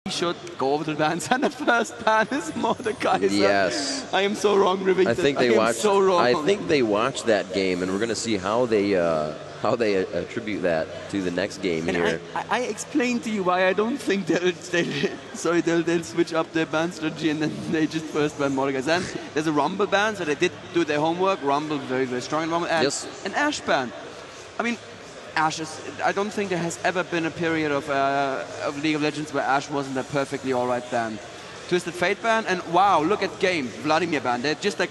He should go over to the bans, and the first ban is Mordekaiser. Yes. I am so wrong, Rivik. I think they watched that game, and we're going to see how they attribute that to the next game and here. I explained to you why I don't think they'll switch up their ban strategy and then they just first ban Mordekaiser. Then there's a Rumble ban, so they did do their homework. Rumble very, very strong in Rumble. And an Ashe ban. I mean, Ashe is, I don't think there has ever been a period of League of Legends where Ashe wasn't a perfectly alright ban. Twisted Fate ban, and wow, look at game. Vladimir ban. They're just like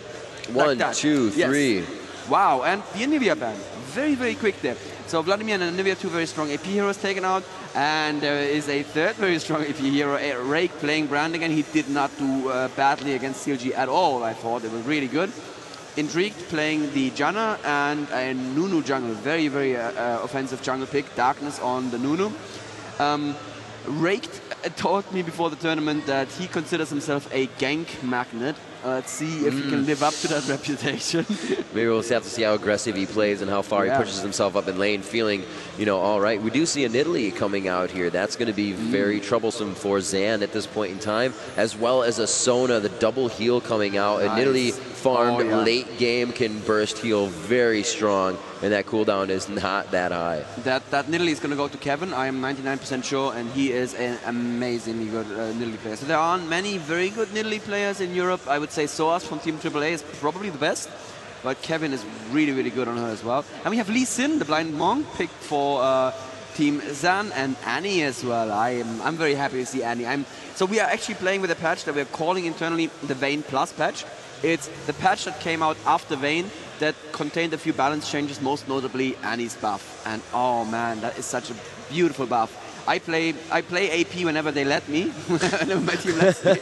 1, 2, 3. Yes. Wow, and the Anivia ban. Very, very quick there. So Vladimir and Anivia, 2 very strong AP heroes taken out, and there is a third very strong AP hero, Rake, playing Brand again. He did not do badly against CLG at all, I thought. It was really good. Intrigued playing the Janna and a Nunu jungle. Very, very offensive jungle pick. Darkness on the Nunu. Raked told me before the tournament that he considers himself a gank magnet. Let's see if he can live up to that reputation. Maybe we'll have to see how aggressive he plays and how far he pushes himself up in lane, feeling, you know, all right. We do see a Nidalee coming out here. That's going to be very troublesome for XAN at this point in time, as well as a Sona, the double heal coming out. And Nidalee farmed late game can burst heal very strong, and that cooldown is not that high. That Nidalee is going to go to Kevin, I am 99% sure, and he is an amazingly good Nidalee player. So there aren't many very good Nidalee players in Europe. I would say Soas from Team AAA is probably the best, but Kevin is really, really good on her as well. And we have Lee Sin, the blind monk, picked for Team XAN, and Annie as well. I'm very happy to see Annie. So we are actually playing with a patch that we're calling internally the Vayne Plus patch. It's the patch that came out after Vayne that contained a few balance changes, most notably Annie's buff. And oh man, that is such a beautiful buff. I play AP whenever they let me, whenever my team lets me,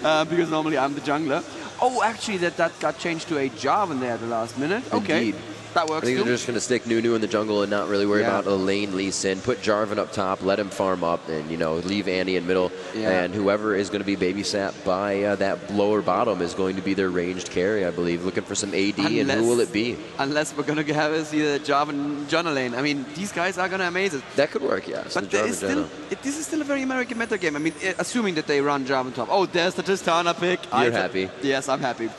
because normally I'm the jungler. Oh, actually, that got changed to a Jarvan there at the last minute. Okay. Indeed. That works. I think they're just going to stick Nunu in the jungle and not really worry about a lane Lee Sin. Put Jarvan up top, let him farm up, and, you know, leave Annie in middle. And whoever is going to be babysat by that lower bottom is going to be their ranged carry, I believe. Looking for some AD, and who will it be? Unless we're going to have us either Jarvan Janna lane. I mean, these guys are going to amaze us. That could work, yeah. But this is still a very American meta game. I mean, assuming that they run Jarvan top. Oh, there's the Tristana pick. You're happy. Yes, I'm happy.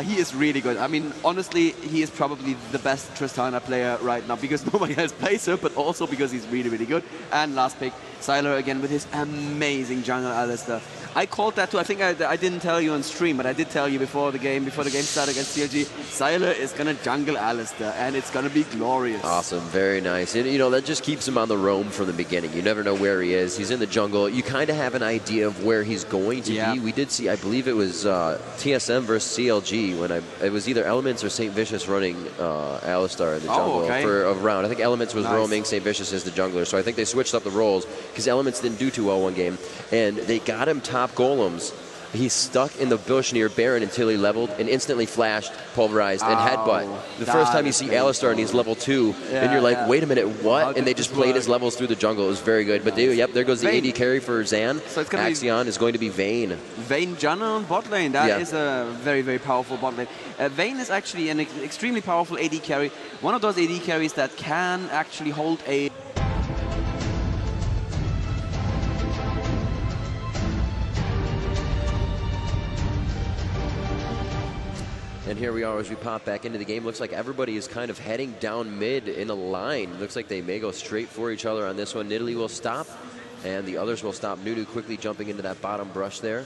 He is really good. I mean, honestly, he is probably the best Tristana player right now because nobody else plays her, but also because he's really, really good. And last pick, Sylar again with his amazing jungle Alistar. I called that too. I think I didn't tell you on stream, but I did tell you before the game started against CLG. Sylar is going to jungle Alistar, and it's going to be glorious. Awesome, very nice. And, you know, that just keeps him on the roam from the beginning. You never know where he is. He's in the jungle. You kind of have an idea of where he's going to be. We did see, I believe it was TSM versus CLG when it was either Elements or St. Vicious running Alistar in the jungle for a round. I think Elements was roaming, St. Vicious is the jungler. So I think they switched up the roles because Elements didn't do too well one game, and they got him top golems. He's stuck in the bush near Baron until he leveled and instantly flashed, pulverized, and headbutt. The first time you see Alistar and he's level 2, and you're like, wait a minute, what? And they just played his levels through the jungle. It was very good. But there goes the AD carry for XAN. So XAN is going to be Vayne. Vayne Janna on bot lane. That is a very, very powerful bot lane. Vayne is actually an extremely powerful AD carry. One of those AD carries that can actually hold a... And here we are as we pop back into the game. Looks like everybody is kind of heading down mid in a line. Looks like they may go straight for each other on this one. Nidalee will stop, and the others will stop. Nunu quickly jumping into that bottom brush there.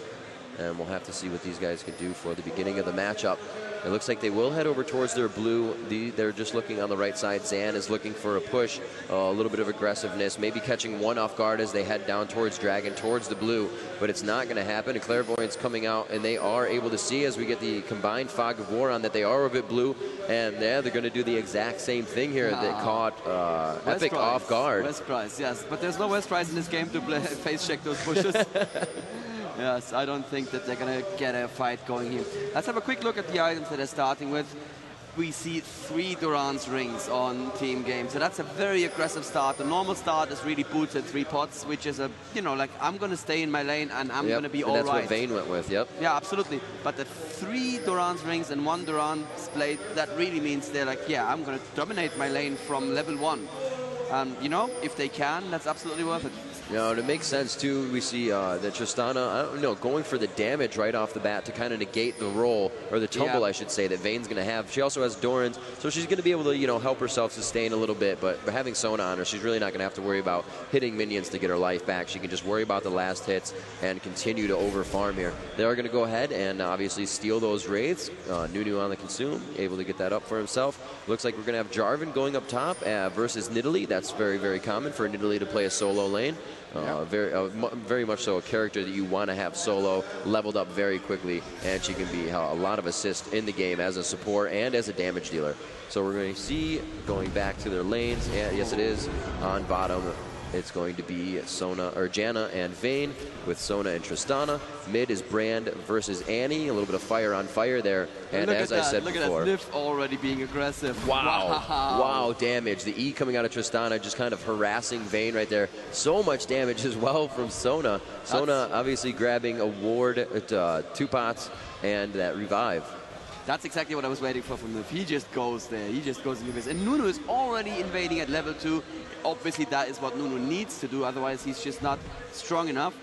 And we'll have to see what these guys can do for the beginning of the matchup. It looks like they will head over towards their blue. They're just looking on the right side. XAN is looking for a push, a little bit of aggressiveness, maybe catching one off guard as they head down towards Dragon, towards the blue, but it's not going to happen. A Clairvoyance coming out, and they are able to see as we get the combined Fog of War on that they are a bit blue, and they're going to do the exact same thing here. They caught Epic off guard. West Price, yes, but there's no West Price in this game to face check those bushes. Yes, I don't think that they're going to get a fight going here. Let's have a quick look at the items that they're starting with. We see 3 Durance rings on team game, so that's a very aggressive start. The normal start is really boots and 3 pots, which is a, you know, like, I'm going to stay in my lane and I'm going to be all right. That's what Vayne went with, Yeah, absolutely. But the 3 Durance rings and 1 Durance blade, that really means they're like, yeah, I'm going to dominate my lane from level 1. You know, if they can, that's absolutely worth it. You know, and it makes sense too. We see that Tristana, I don't know, going for the damage right off the bat to kind of negate the roll, or the tumble, I should say, that Vane's going to have. She also has Doran's, so she's going to be able to, you know, help herself sustain a little bit. But having Sona on her, she's really not going to have to worry about hitting minions to get her life back. She can just worry about the last hits and continue to over farm here. They are going to go ahead and obviously steal those wraiths. Nunu on the consume, able to get that up for himself. Looks like we're going to have Jarvan going up top versus Nidalee. That's very, very common for Nidalee to play a solo lane. Very much so a character that you want to have solo, leveled up very quickly, and she can be a lot of assist in the game as a support and as a damage dealer. So we're going to see going back to their lanes, and yes it is, on bottom it's going to be Sona or Janna and Vayne with Sona and Tristana. Mid is Brand versus Annie. A little bit of fire on fire there. And as I said before, look at that Nif already being aggressive. Wow. Wow, damage. The E coming out of Tristana, just kind of harassing Vayne right there. So much damage as well from Sona. Sona obviously grabbing a ward at 2 pots and that revive. That's exactly what I was waiting for from Nif. He just goes there. He just goes into this. And Nunu is already invading at level 2. Obviously, that is what Nunu needs to do. Otherwise, he's just not strong enough.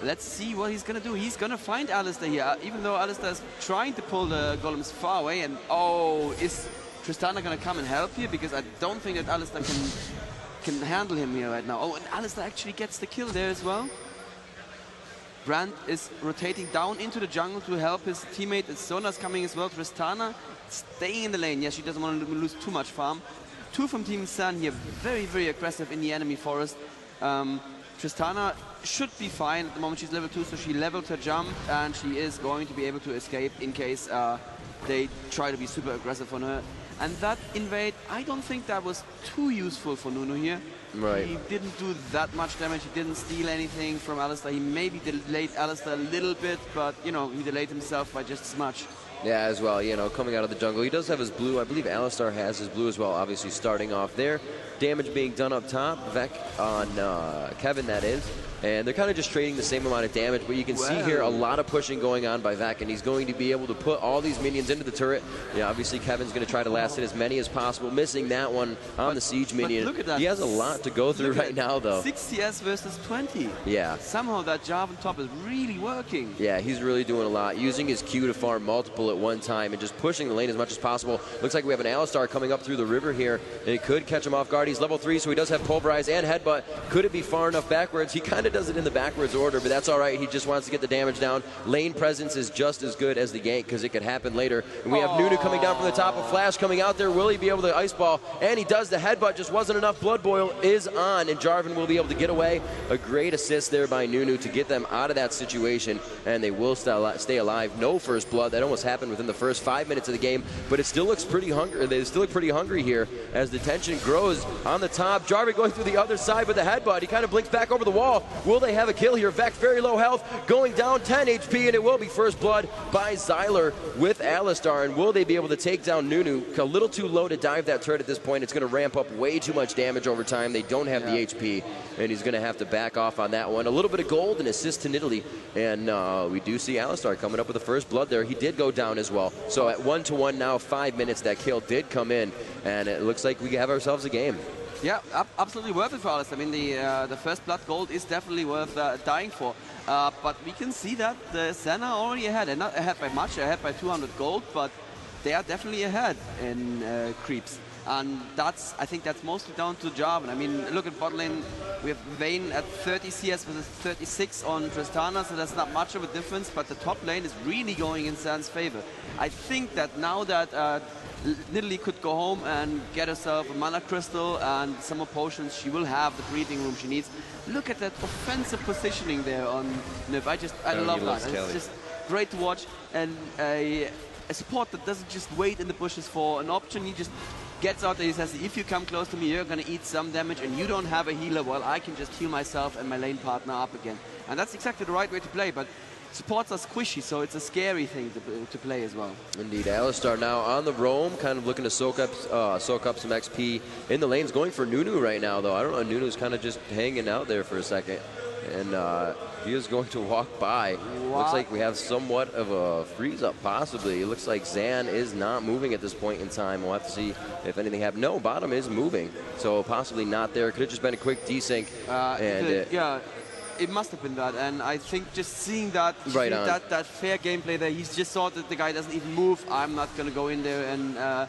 Let's see what he's going to do. He's going to find Alistar here, even though Alistar is trying to pull the golems far away. And, oh, is Tristana going to come and help here? Because I don't think that Alistar can handle him here right now. Oh, and Alistar actually gets the kill there as well. Brand is rotating down into the jungle to help his teammate. Sona's coming as well. Tristana staying in the lane. Yes, she doesn't want to lose too much farm. 2 from Team XAN here, very, very aggressive in the enemy forest. Tristana should be fine at the moment. She's level 2, so she leveled her jump, and she is going to be able to escape in case they try to be super aggressive on her. And that invade, I don't think that was too useful for Nunu here. Right. He didn't do that much damage. He didn't steal anything from Alistar. He maybe delayed Alistar a little bit, but, you know, he delayed himself by just as much. Yeah, as well, you know, coming out of the jungle. He does have his blue. I believe Alistar has his blue as well, obviously starting off there. Damage being done up top. Vec on Kevin, that is. And they're kind of just trading the same amount of damage, but you can see here a lot of pushing going on by Vec, and he's going to be able to put all these minions into the turret. Yeah, obviously Kevin's going to try to last hit as many as possible, missing that one on the siege minion. Look at that. He has a lot to go through right now, though. 6 CS versus 20. Yeah. Somehow that Jarvan top is really working. Yeah, he's really doing a lot, using his Q to farm multiple at one time and just pushing the lane as much as possible. Looks like we have an Alistar coming up through the river here, and it could catch him off guard. He's level 3, so he does have Pulverize and Headbutt. Could it be far enough backwards? He kind of does it in the backwards order, but that's all right. He just wants to get the damage down. Lane presence is just as good as the gank because it could happen later. And we have Nunu coming down from the top. A flash coming out there. Will he be able to ice ball? And he does. The headbutt just wasn't enough. Blood Boil is on, and Jarvan will be able to get away. A great assist there by Nunu to get them out of that situation, and they will stay alive. No first blood. That almost happened within the first 5 minutes of the game, but it still looks pretty hungry. They still look pretty hungry here as the tension grows on the top. Jarvan going through the other side with the headbutt. He kind of blinks back over the wall. Will they have a kill here? Vex very low health, going down 10 HP, and it will be first blood by Xyler with Alistar. And will they be able to take down Nunu? A little too low to dive that turret at this point. It's going to ramp up way too much damage over time. They don't have the HP, and he's going to have to back off on that one. A little bit of gold and assist to Nidalee, and we do see Alistar coming up with the first blood there. He did go down as well. So at 1-1 now, 5 minutes, that kill did come in, and it looks like we have ourselves a game. Yeah, absolutely worth it for us. I mean, the first blood gold is definitely worth dying for. But we can see that the XAN are already ahead. They're not ahead by much, they're ahead by 200 gold, but they are definitely ahead in creeps. And I think that's mostly down to Jarvan. I mean, look at bot lane. We have Vayne at 30 CS versus 36 on Tristana, so that's not much of a difference, but the top lane is really going in XAN's favor. I think that now that Nidalee could go home and get herself a mana crystal and some more potions, she will have the breathing room she needs. Look at that offensive positioning there on Nif. I love that. It's just great to watch, and a support that doesn't just wait in the bushes for an option. He just gets out there. He says, if you come close to me, you're going to eat some damage, and you don't have a healer. Well, I can just heal myself and my lane partner up again. And that's exactly the right way to play. But supports are squishy, so it's a scary thing to play as well. Indeed. Alistar now on the roam, kind of looking to soak up some XP in the lanes. Going for Nunu right now, though. I don't know, Nunu's kind of just hanging out there for a second. And he is going to walk by. What? Looks like we have somewhat of a freeze-up, possibly. It looks like XAN is not moving at this point in time. We'll have to see if anything happens. No, bottom is moving, so possibly not there. Could have just been a quick desync. Yeah, it must have been that, and I think just seeing that, Right on. that fair gameplay there, he's just thought that the guy doesn't even move. I'm not going to go in there and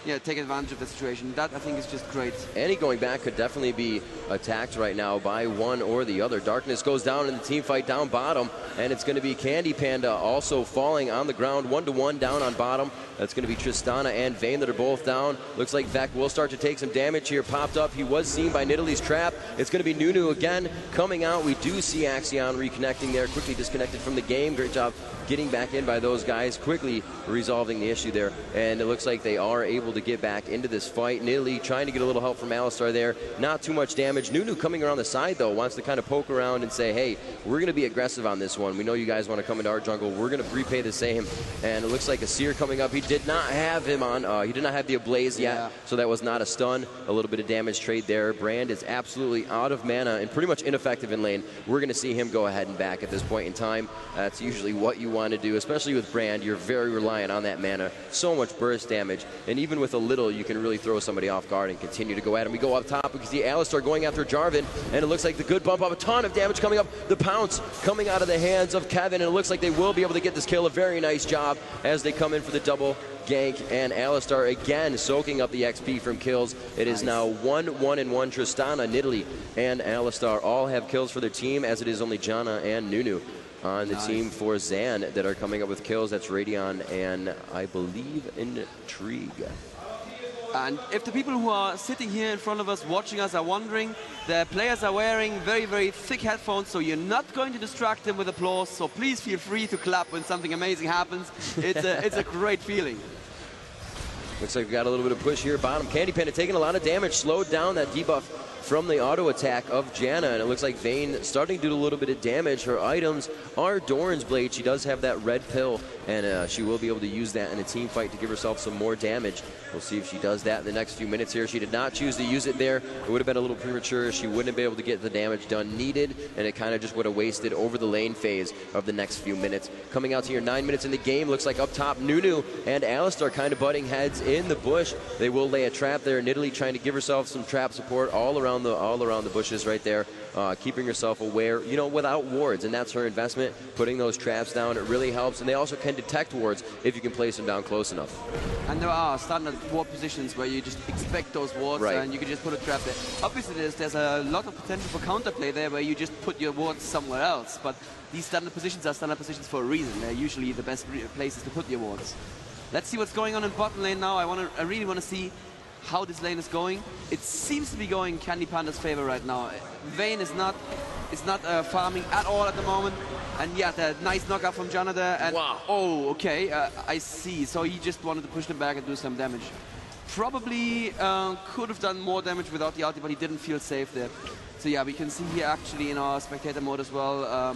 yeah, take advantage of the situation. That, I think, is just great. Any going back could definitely be attacked right now by one or the other. Darkness goes down in the team fight down bottom, and it's going to be Candy Panda also falling on the ground, 1-to-1 down on bottom. That's going to be Tristana and Vayne that are both down. Looks like Vec will start to take some damage here. Popped up. He was seen by Nidalee's trap. It's going to be Nunu again coming out. We do see XAN reconnecting there. Quickly disconnected from the game. Great job getting back in by those guys. Quickly resolving the issue there. And it looks like they are able to get back into this fight. Nidalee trying to get a little help from Alistar there. Not too much damage. Nunu coming around the side, though, wants to kind of poke around and say, hey, we're going to be aggressive on this one. We know you guys want to come into our jungle. We're going to repay the same. And it looks like Asir coming up. He did not have him on. He did not have the Ablaze yet, so that was not a stun. A little bit of damage trade there. Brand is absolutely out of mana and pretty much ineffective in lane. We're going to see him go ahead and back at this point in time. That's usually what you want to do, especially with Brand. You're very reliant on that mana. So much burst damage, and even with a little, you can really throw somebody off guard and continue to go at him. We go up top. We can see Alistar going after Jarvan, and it looks like the good bump up. A ton of damage coming up. The pounce coming out of the hands of Kevin, and it looks like they will be able to get this kill. A very nice job as they come in for the double gank, and Alistar again soaking up the XP from kills. It is now 1-1-1. Tristana, Nidalee, and Alistar all have kills for their team, as it is only Janna and Nunu on the team for XAN that are coming up with kills. That's Radion and I believe Intrigue. And if the people who are sitting here in front of us watching us are wondering, the players are wearing very, very thick headphones, so you're not going to distract them with applause, so please feel free to clap when something amazing happens. It's a great feeling. Looks like we got a little bit of push here. Bottom, Candy Panda taking a lot of damage, slowed down that debuff from the auto attack of Janna, and it looks like Vayne starting to do a little bit of damage. Her items are Doran's Blade. She does have that red pill, and she will be able to use that in a team fight to give herself some more damage. We'll see if she does that in the next few minutes here. She did not choose to use it there. It would have been a little premature. She wouldn't be able to get the damage done needed, and it kind of just would have wasted over the lane phase of the next few minutes. Coming out to here, 9 minutes in the game. Looks like up top, Nunu and Alistar kind of butting heads in the bush. They will lay a trap there. Nidalee trying to give herself some trap support all around the bushes right there, keeping herself aware, you know, without wards, and that's her investment. Putting those traps down, it really helps, and they also can detect wards if you can place them down close enough. And there are standard ward positions where you just expect those wards, right, and you can just put a trap there. Obviously, there's a lot of potential for counterplay there where you just put your wards somewhere else, but these standard positions are standard positions for a reason. They're usually the best places to put your wards. Let's see what's going on in bottom lane now. I really want to see how this lane is going. It seems to be going Candy Panda's favor right now. Vayne is not farming at all at the moment. And yeah, the nice knockout from Janna there. And wow. Oh, okay, I see. So he just wanted to push them back and do some damage. Probably could have done more damage without the ulti, but he didn't feel safe there. So yeah, we can see here actually in our spectator mode as well,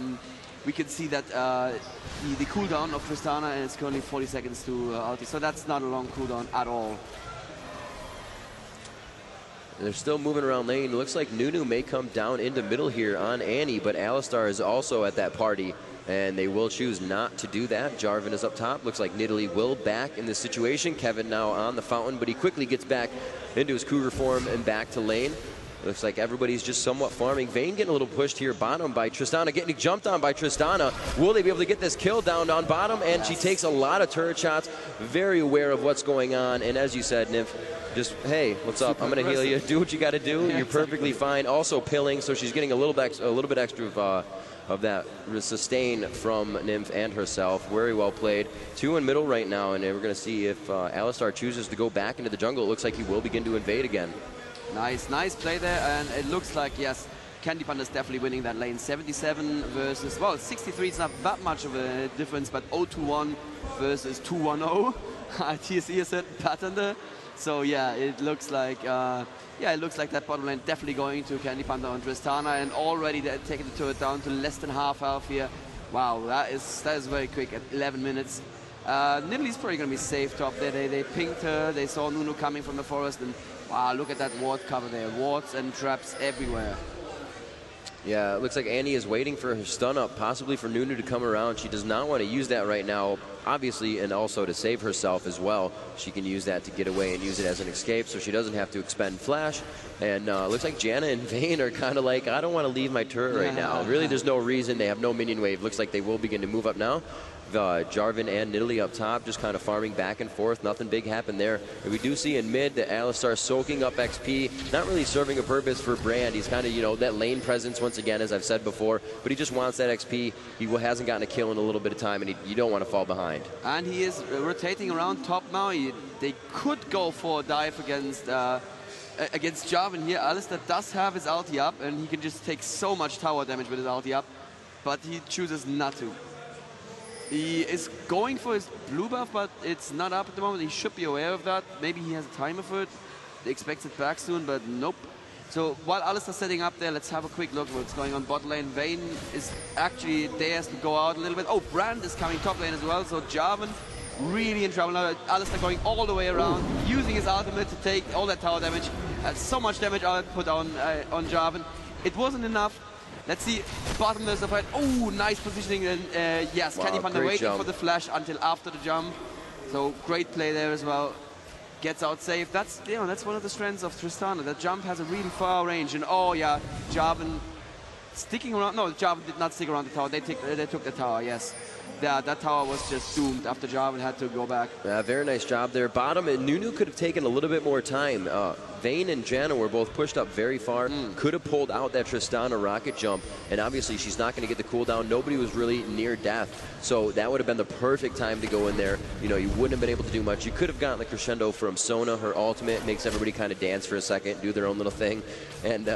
we can see that the cooldown of Tristana, and it's currently 40 seconds to ulti. So that's not a long cooldown at all. They're still moving around lane. It looks like Nunu may come down into middle here on Annie, but Alistar is also at that party, and they will choose not to do that. Jarvan is up top. Looks like Nidalee will back in this situation. Kevin now on the fountain, but he quickly gets back into his cougar form and back to lane. Looks like everybody's just somewhat farming. Vayne getting a little pushed here bottom by Tristana, getting jumped on by Tristana. Will they be able to get this kill down on bottom? And she takes a lot of turret shots, very aware of what's going on. And as you said, Nymph, just, hey, what's up? I'm going to heal you. Do what you got to do. You're perfectly fine. Also pilling, so she's getting a little bit extra of that sustain from Nymph and herself. Very well played. 2 in middle right now, and we're going to see if Alistar chooses to go back into the jungle. It looks like he will begin to invade again. Nice play there, and it looks like, yes, Candy Panda is definitely winning that lane. 77 versus, well, 63 is not that much of a difference, but 0-2-1 versus 2-1-0. TSE is a pattern there. So yeah, it looks like that bottom lane definitely going to Candy Panda and Tristana, and already they're taking the turret down to less than half health here. Wow, that is very quick at 11 minutes. Nidalee's probably going to be safe top there. They pinged her, they saw Nunu coming from the forest, and wow, look at that ward cover there. Wards and traps everywhere. Yeah, it looks like Annie is waiting for her stun up, possibly for Nunu to come around. She does not want to use that right now, obviously, and also to save herself as well. She can use that to get away and use it as an escape, so she doesn't have to expend flash. And looks like Janna and Vayne are kind of like, I don't want to leave my turret right now. Really, there's no reason. They have no minion wave. Looks like they will begin to move up now. Jarvan and Nidalee up top, just kind of farming back and forth. Nothing big happened there. And we do see in mid that Alistar soaking up XP, not really serving a purpose for Brand. He's kind of, you know, that lane presence once again, as I've said before, but he just wants that XP. He hasn't gotten a kill in a little bit of time, and you don't want to fall behind. And he is rotating around top now. They could go for a dive against Jarvan here. Alistar does have his ulti up, and he can just take so much tower damage with his ulti up, but he chooses not to. He is going for his blue buff, but it's not up at the moment. He should be aware of that. Maybe he has a timer for it. They expect it back soon, but nope. So while Alistar's setting up there, let's have a quick look at what's going on bot lane. Vayne is actually dares to go out a little bit. Oh, Brand is coming top lane as well. So Jarvan really in trouble now. Alistar going all the way around, using his ultimate to take all that tower damage. So much damage put on Jarvan. It wasn't enough. Let's see, bottom there's the fight. Oh, nice positioning. And yes, wow, Candy Panda waiting for the flash until after the jump. So great play there as well. Gets out safe. That's, you know, that's one of the strengths of Tristana. That jump has a really far range. And oh yeah, Jarvan sticking around. No, Jarvan did not stick around the tower. They took the tower, yes. Yeah, that tower was just doomed after Jarvan had to go back. Very nice job there. Bottom, and Nunu could have taken a little bit more time. Vayne and Janna were both pushed up very far. Could have pulled out that Tristana rocket jump, and obviously she's not going to get the cooldown. Nobody was really near death, so that would have been the perfect time to go in there. You know, you wouldn't have been able to do much. You could have gotten the crescendo from Sona. Her ultimate makes everybody kind of dance for a second, do their own little thing, and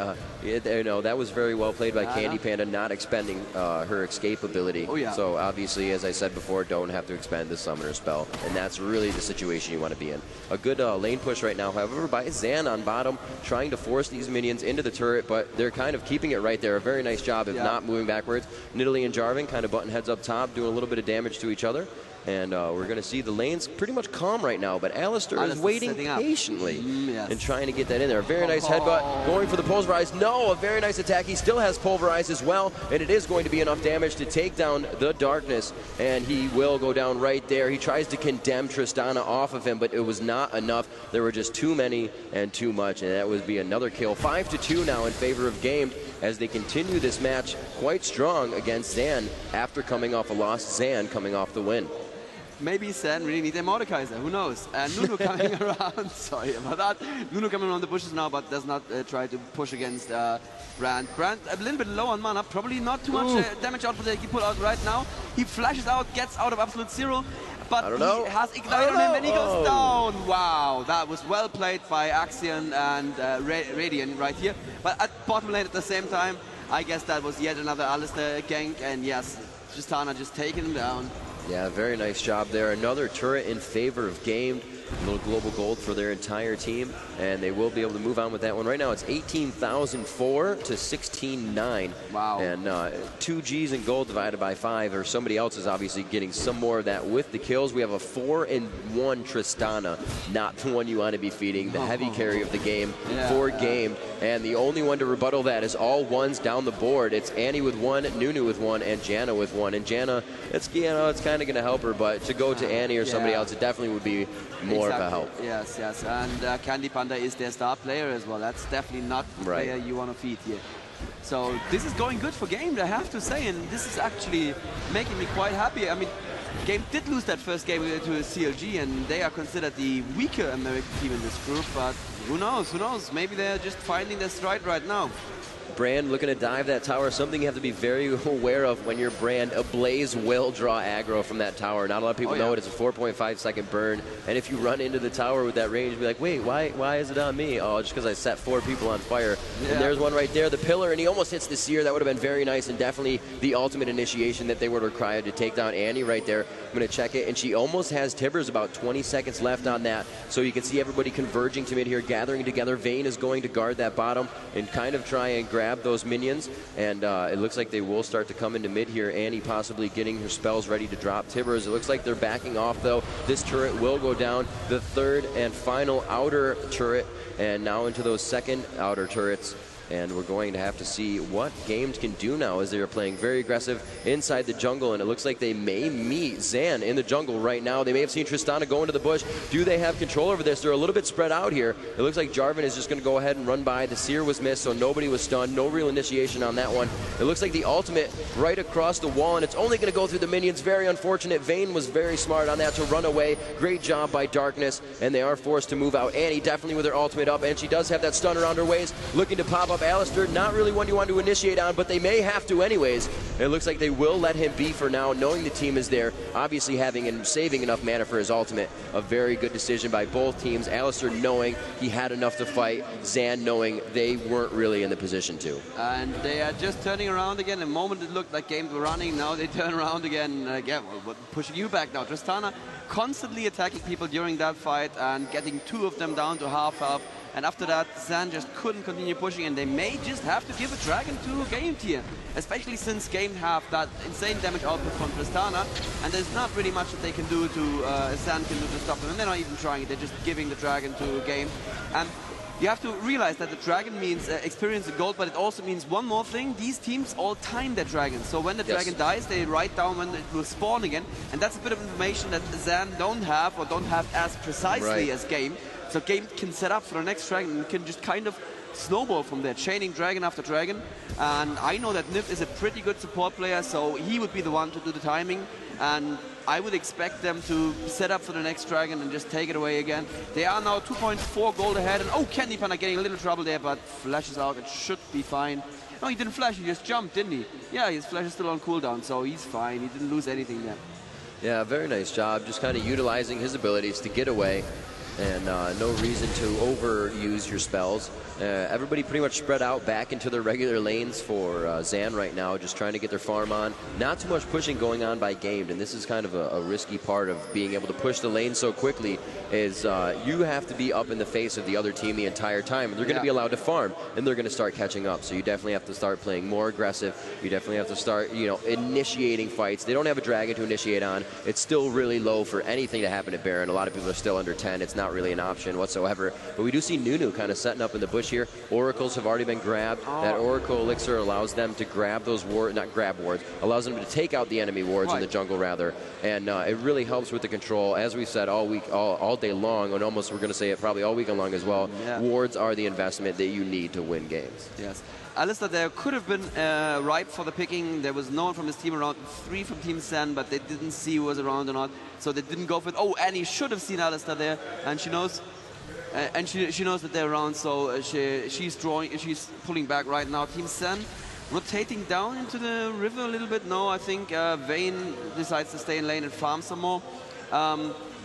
you know, that was very well played by Candy Panda, not expending her escape ability. Oh, yeah. So obviously, as I said before, don't have to expend the summoner spell, and that's really the situation you want to be in. A good lane push right now, however, by XAN on bottom, trying to force these minions into the turret, but they're kind of keeping it right there. A very nice job of not moving backwards. Nidalee and Jarvan kind of button heads up top, doing a little bit of damage to each other. And we're going to see the lanes pretty much calm right now, but Alistar is waiting patiently and trying to get that in there. A very nice headbutt, going for the pulverize. No, a very nice attack. He still has pulverize as well, and it is going to be enough damage to take down the darkness, and he will go down right there. He tries to condemn Tristana off of him, but it was not enough. There were just too many and too much, and that would be another kill. 5-2 now in favor of Game as they continue this match quite strong against XAN after coming off a loss. XAN coming off the win. Maybe XAN really need a Mordekaiser, who knows? And Nunu coming around, sorry about that. Nunu coming around the bushes now, but does not try to push against Brand. Brand a little bit low on mana, probably not too much damage output that he put out right now. He flashes out, gets out of absolute zero, but he has Ignite on him and he goes down. Wow, that was well played by Axion and Radiant right here. But at bottom lane at the same time, I guess that was yet another Alistar gank, and yes, Tristana just taking him down. Yeah, very nice job there. Another turret in favor of Game. A little global gold for their entire team, and they will be able to move on with that one. Right now it's 18,004 to 16,900. Wow. And 2 Gs in gold divided by 5, or somebody else is obviously getting some more of that with the kills. We have a 4-1 Tristana, not the one you want to be feeding, the heavy carry of the game for Game. And the only one to rebuttal that is all ones down the board. It's Annie with 1, Nunu with 1, and Janna with 1. And Janna, it's kind of going to help her, but to go to Annie or somebody else, it definitely would be more of a help. Yes, yes. And Candy Panda is their star player as well. That's definitely not the player you want to feed here. So this is going good for Game, I have to say, and this is actually making me quite happy. I mean, Game did lose that first game to CLG, and they are considered the weaker American team in this group, but who knows, who knows? Maybe they're just finding their stride right now. Brand looking to dive that tower, something you have to be very aware of when you're Brand. A Blaze will draw aggro from that tower. Not a lot of people know it. It's a 4.5 second burn, and if you run into the tower with that range, be like, wait, why is it on me? Oh, just because I set 4 people on fire. And there's one right there, the pillar, and he almost hits the seer. That would have been very nice, and definitely the ultimate initiation that they would require to take down Annie right there. I'm going to check it, and she almost has Tibbers, about 20 seconds left on that. So you can see everybody converging to mid here, gathering together. Vayne is going to guard that bottom and kind of try and grab those minions, and it looks like they will start to come into mid here. Annie possibly getting her spells ready to drop Tibbers. It looks like they're backing off, though. This turret will go down, the third and final outer turret, and now into those second outer turrets. And we're going to have to see what Games can do now, as they are playing very aggressive inside the jungle. And it looks like they may meet XAN in the jungle right now. They may have seen Tristana go into the bush. Do they have control over this? They're a little bit spread out here. It looks like Jarvan is just going to go ahead and run by. The Seer was missed, so nobody was stunned. No real initiation on that one. It looks like the ultimate right across the wall, and it's only going to go through the minions. Very unfortunate. Vayne was very smart on that to run away. Great job by Darkness, and they are forced to move out. Annie definitely with her ultimate up, and she does have that stun around her waist, looking to pop up Alistar. Not really one you want to initiate on, but they may have to anyways. It looks like they will let him be for now, knowing the team is there, obviously having and saving enough mana for his ultimate. A very good decision by both teams. Alistar knowing he had enough to fight, XAN knowing they weren't really in the position to. And they are just turning around again. The moment it looked like Games were running, now they turn around again. Again, pushing you back now. Tristana constantly attacking people during that fight and getting 2 of them down to half health. And after that, XAN just couldn't continue pushing, and they may just have to give a Dragon to Game here, especially since Game have that insane damage output from Tristana, and there's not really much that they can do to, XAN can do to stop them, and they're not even trying it, they're just giving the Dragon to Game. And you have to realize that the Dragon means experience and gold, but it also means one more thing. These teams all time their Dragons. So when the Dragon dies, they write down when it will spawn again. And that's a bit of information that XAN don't have, or don't have as precisely as Game. So Game can set up for the next Dragon and can just kind of snowball from there, chaining Dragon after Dragon. And I know that Nif is a pretty good support player, so he would be the one to do the timing. And I would expect them to set up for the next Dragon and just take it away again. They are now 2.4 gold ahead, and oh, Candy Panda getting a little trouble there, but flashes out. It should be fine. No, he didn't flash, he just jumped, didn't he? Yeah, his flash is still on cooldown, so he's fine. He didn't lose anything there. Yeah, very nice job, just kind of utilizing his abilities to get away. And no reason to overuse your spells. Everybody pretty much spread out back into their regular lanes for XAN right now, just trying to get their farm on. Not too much pushing going on by Gamed, and this is kind of a risky part of being able to push the lane so quickly, is you have to be up in the face of the other team the entire time, and they're going to be allowed to farm, and they're going to start catching up. So you definitely have to start playing more aggressive. You definitely have to start, you know, initiating fights. They don't have a Dragon to initiate on. It's still really low for anything to happen at Baron. A lot of people are still under 10. It's not really an option whatsoever. But we do see Nunu kind of setting up in the bush here. Oracles have already been grabbed. That Oracle Elixir allows them to grab those wards, not grab wards, allows them to take out the enemy wards in the jungle rather. And it really helps with the control. As we said all week, all day long, and almost we're going to say it probably all weekend long as well, wards are the investment that you need to win games. Yes. Alistar there could have been ripe for the picking. There was no one from his team around, 3 from Team XAN, but they didn't see who was around or not, so they didn't go for it. Oh, Annie should have seen Alistar there, and she knows, she knows that they're around, so she's pulling back right now. Team XAN rotating down into the river a little bit. No, I think Vayne decides to stay in lane and farm some more.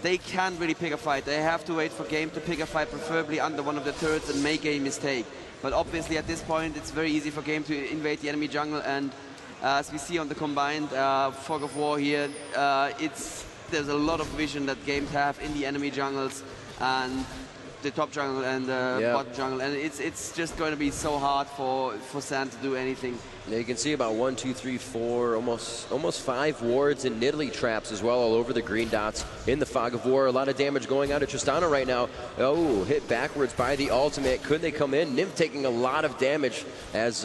They can't really pick a fight. They have to wait for Game to pick a fight, preferably under one of the turrets, and make a mistake. But obviously at this point it's very easy for Game to invade the enemy jungle, and as we see on the combined Fog of War here, there's a lot of vision that Games have in the enemy jungles and the top jungle and the bottom jungle, and it's just going to be so hard for XAN to do anything. Now you can see about 1, 2, 3, 4, almost 5 wards and Nidalee traps as well all over the green dots in the Fog of War. A lot of damage going out of Tristana right now. Oh, hit backwards by the ultimate. Could they come in? Nymph taking a lot of damage as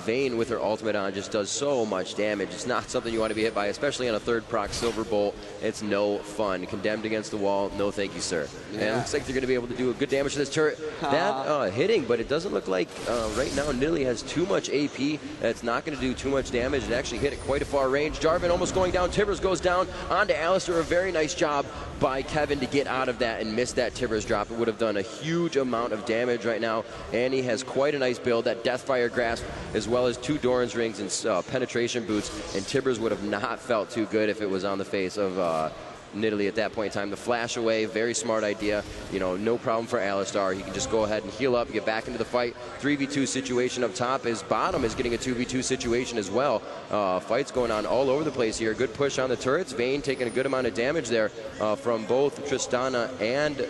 Vayne with her ultimate on just does so much damage. It's not something you want to be hit by, especially on a 3rd proc Silver Bolt. It's no fun. Condemned against the wall. No thank you, sir. Yeah. And it looks like they're going to be able to do a good damage to this turret. That hitting, but it doesn't look like right now Nidalee has too much AP. That's not going to do too much damage. It actually hit at quite a far range. Jarvan almost going down. Tibbers goes down onto Alistar. A very nice job by Kevin to get out of that and miss that Tibbers drop. It would have done a huge amount of damage right now. Annie has quite a nice build. That Deathfire Grasp as well as 2 Doran's Rings and penetration boots, and Tibbers would have not felt too good if it was on the face of Nidalee at that point in time. The flash away, very smart idea. You know, no problem for Alistar. He can just go ahead and heal up, get back into the fight. 3v2 situation up top. His bottom is getting a 2v2 situation as well. Fights going on all over the place here. Good push on the turrets. Vayne taking a good amount of damage there from both Tristana and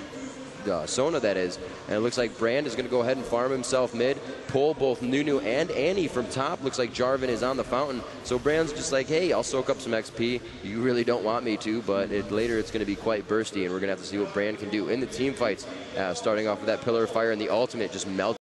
Sona, that is. And it looks like Brand is going to go ahead and farm himself mid, pull both Nunu and Annie from top. Looks like Jarvan is on the fountain. So Brand's just like, hey, I'll soak up some XP. You really don't want me to, but later it's going to be quite bursty, and we're going to have to see what Brand can do in the team fights. Starting off with that Pillar of Fire and the ultimate just melting.